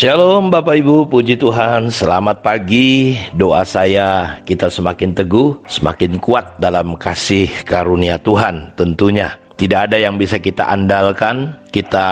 Shalom Bapak Ibu, puji Tuhan, selamat pagi. Doa saya kita semakin teguh, semakin kuat dalam kasih karunia Tuhan tentunya. Tidak ada yang bisa kita andalkan, kita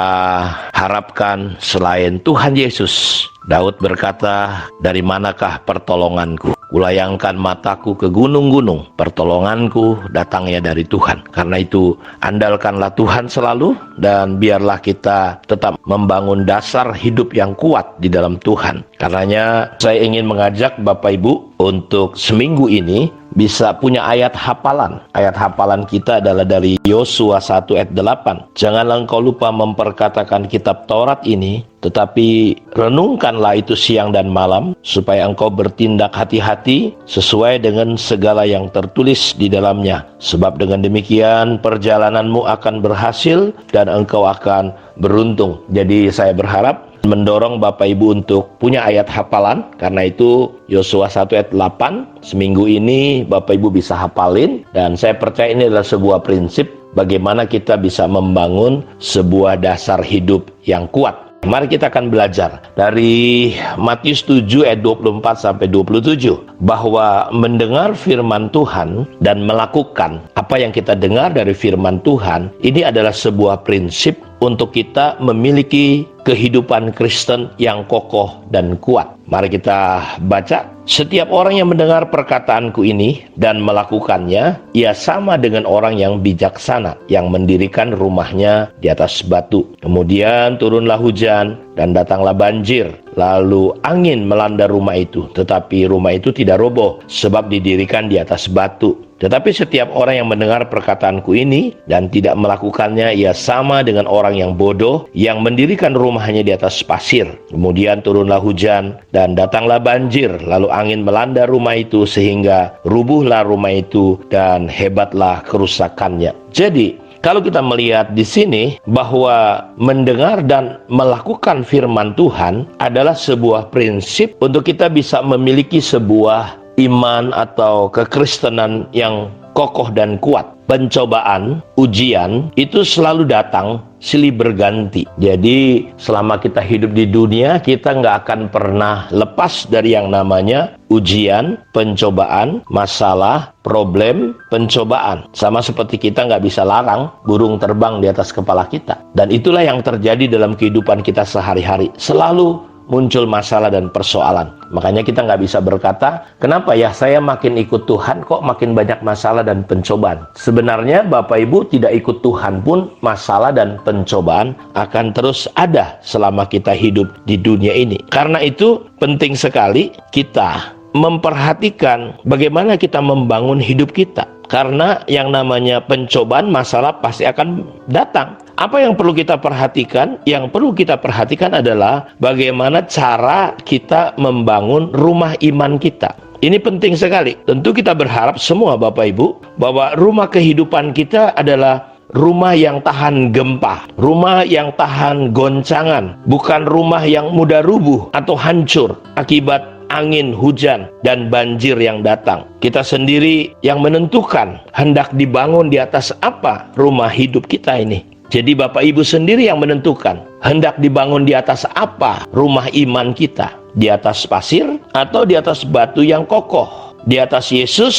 harapkan selain Tuhan Yesus. Daud berkata, dari manakah pertolonganku? Kulayangkan mataku ke gunung-gunung, pertolonganku datangnya dari Tuhan. Karena itu, andalkanlah Tuhan selalu, dan biarlah kita tetap membangun dasar hidup yang kuat di dalam Tuhan. Karenanya, saya ingin mengajak Bapak Ibu untuk seminggu ini bisa punya ayat hafalan. Ayat hafalan kita adalah dari Yosua 1 ayat 8. Janganlah engkau lupa memperkatakan kitab Taurat ini, tetapi renungkanlah itu siang dan malam, supaya engkau bertindak hati-hati sesuai dengan segala yang tertulis di dalamnya. Sebab dengan demikian perjalananmu akan berhasil dan engkau akan beruntung. Jadi saya berharap mendorong Bapak Ibu untuk punya ayat hafalan. Karena itu Yosua 1 ayat 8 seminggu ini Bapak Ibu bisa hafalin. Dan saya percaya ini adalah sebuah prinsip bagaimana kita bisa membangun sebuah dasar hidup yang kuat. Mari kita akan belajar dari Matius 7 ayat 24 sampai 27 bahwa mendengar firman Tuhan dan melakukan apa yang kita dengar dari firman Tuhan ini adalah sebuah prinsip untuk kita memiliki kehidupan Kristen yang kokoh dan kuat. Mari kita baca. Setiap orang yang mendengar perkataanku ini dan melakukannya, ia sama dengan orang yang bijaksana, yang mendirikan rumahnya di atas batu. Kemudian turunlah hujan dan datanglah banjir. Lalu angin melanda rumah itu, tetapi rumah itu tidak roboh, sebab didirikan di atas batu. Tetapi setiap orang yang mendengar perkataanku ini dan tidak melakukannya, ia sama dengan orang yang bodoh, yang mendirikan rumahnya di atas pasir. Kemudian turunlah hujan dan datanglah banjir, lalu angin melanda rumah itu sehingga rubuhlah rumah itu dan hebatlah kerusakannya. Jadi, kalau kita melihat di sini bahwa mendengar dan melakukan firman Tuhan adalah sebuah prinsip untuk kita bisa memiliki sebuah iman atau kekristenan yang kokoh dan kuat. Pencobaan, ujian itu selalu datang silih berganti. Jadi selama kita hidup di dunia, kita nggak akan pernah lepas dari yang namanya ujian, pencobaan, masalah, problem, pencobaan. Sama seperti kita nggak bisa larang burung terbang di atas kepala kita. Dan itulah yang terjadi dalam kehidupan kita sehari-hari. Selalu muncul masalah dan persoalan. Makanya kita nggak bisa berkata, kenapa ya saya makin ikut Tuhan kok makin banyak masalah dan pencobaan. Sebenarnya Bapak Ibu tidak ikut Tuhan pun masalah dan pencobaan akan terus ada selama kita hidup di dunia ini. Karena itu penting sekali kita memperhatikan bagaimana kita membangun hidup kita. Karena yang namanya pencobaan, masalah pasti akan datang. Apa yang perlu kita perhatikan? Yang perlu kita perhatikan adalah bagaimana cara kita membangun rumah iman kita. Ini penting sekali. Tentu kita berharap semua Bapak Ibu bahwa rumah kehidupan kita adalah rumah yang tahan gempa, rumah yang tahan goncangan, bukan rumah yang mudah rubuh atau hancur akibat angin, hujan, dan banjir yang datang. Kita sendiri yang menentukan hendak dibangun di atas apa rumah hidup kita ini. Jadi Bapak Ibu sendiri yang menentukan hendak dibangun di atas apa rumah iman kita. Di atas pasir atau di atas batu yang kokoh. Di atas Yesus,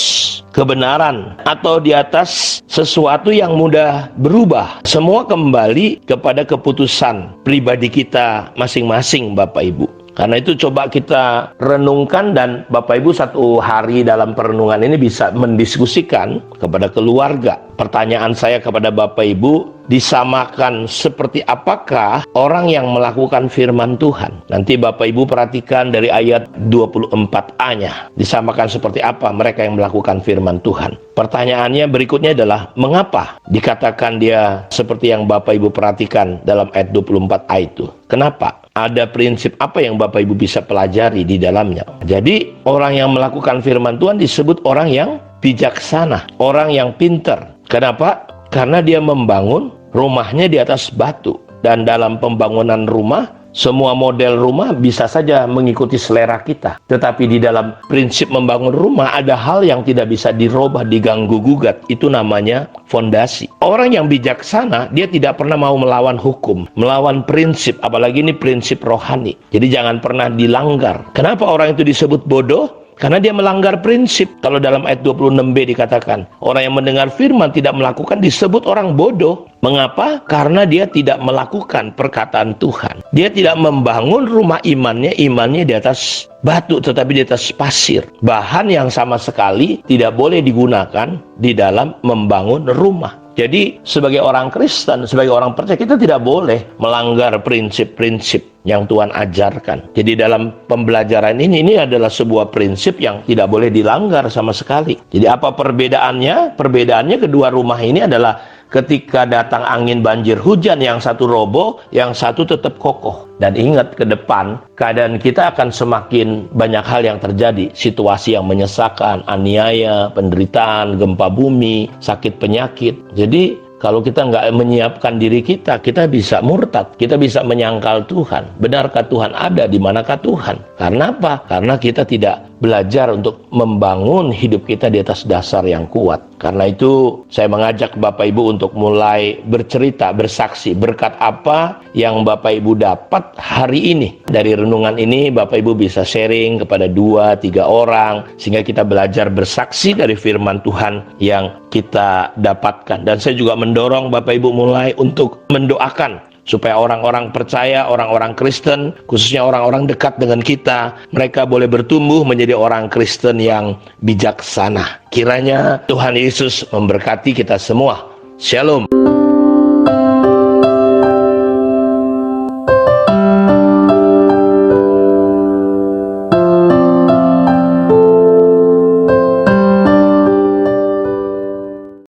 kebenaran, atau di atas sesuatu yang mudah berubah. Semua kembali kepada keputusan pribadi kita masing-masing Bapak Ibu. Karena itu coba kita renungkan, dan Bapak Ibu satu hari dalam perenungan ini bisa mendiskusikan kepada keluarga. Pertanyaan saya kepada Bapak Ibu, disamakan seperti apakah orang yang melakukan firman Tuhan? Nanti Bapak Ibu perhatikan dari ayat 24a-nya. Disamakan seperti apa mereka yang melakukan firman Tuhan? Pertanyaannya berikutnya adalah, mengapa dikatakan dia seperti yang Bapak Ibu perhatikan dalam ayat 24a itu? Kenapa? Ada prinsip apa yang Bapak Ibu bisa pelajari di dalamnya? Jadi orang yang melakukan firman Tuhan disebut orang yang bijaksana, orang yang pintar. Kenapa? Karena dia membangun rumahnya di atas batu. Dan dalam pembangunan rumah Semua model rumah bisa saja mengikuti selera kita. Tetapi di dalam prinsip membangun rumah ada hal yang tidak bisa dirubah, diganggu gugat. Itu namanya fondasi. Orang yang bijaksana, dia tidak pernah mau melawan hukum, melawan prinsip, apalagi ini prinsip rohani. Jadi jangan pernah dilanggar. Kenapa orang itu disebut bodoh? Karena dia melanggar prinsip. Kalau dalam ayat 26b dikatakan, orang yang mendengar firman tidak melakukan disebut orang bodoh. Mengapa? Karena dia tidak melakukan perkataan Tuhan. Dia tidak membangun rumah imannya di atas batu, tetapi di atas pasir. Bahan yang sama sekali tidak boleh digunakan di dalam membangun rumah. Jadi sebagai orang Kristen, sebagai orang percaya, kita tidak boleh melanggar prinsip-prinsip yang Tuhan ajarkan. Jadi dalam pembelajaran ini adalah sebuah prinsip yang tidak boleh dilanggar sama sekali. Jadi apa perbedaannya? Perbedaannya kedua rumah ini adalah ketika datang angin banjir hujan, yang satu roboh, yang satu tetap kokoh. Dan ingat, ke depan keadaan kita akan semakin banyak hal yang terjadi. Situasi yang menyesakan, aniaya, penderitaan, gempa bumi, sakit penyakit. Jadi kalau kita nggak menyiapkan diri kita bisa murtad, kita bisa menyangkal Tuhan. Benarkah Tuhan ada? Di manakah Tuhan? Karena apa? Karena kita tidak belajar untuk membangun hidup kita di atas dasar yang kuat. Karena itu saya mengajak Bapak Ibu untuk mulai bercerita, bersaksi, berkat apa yang Bapak Ibu dapat hari ini. Dari renungan ini Bapak Ibu bisa sharing kepada 2-3 orang, sehingga kita belajar bersaksi dari firman Tuhan yang kita dapatkan. Dan saya juga mendorong Bapak Ibu mulai untuk mendoakan supaya orang-orang percaya, orang-orang Kristen, khususnya orang-orang dekat dengan kita, mereka boleh bertumbuh menjadi orang Kristen yang bijaksana. Kiranya Tuhan Yesus memberkati kita semua. Shalom.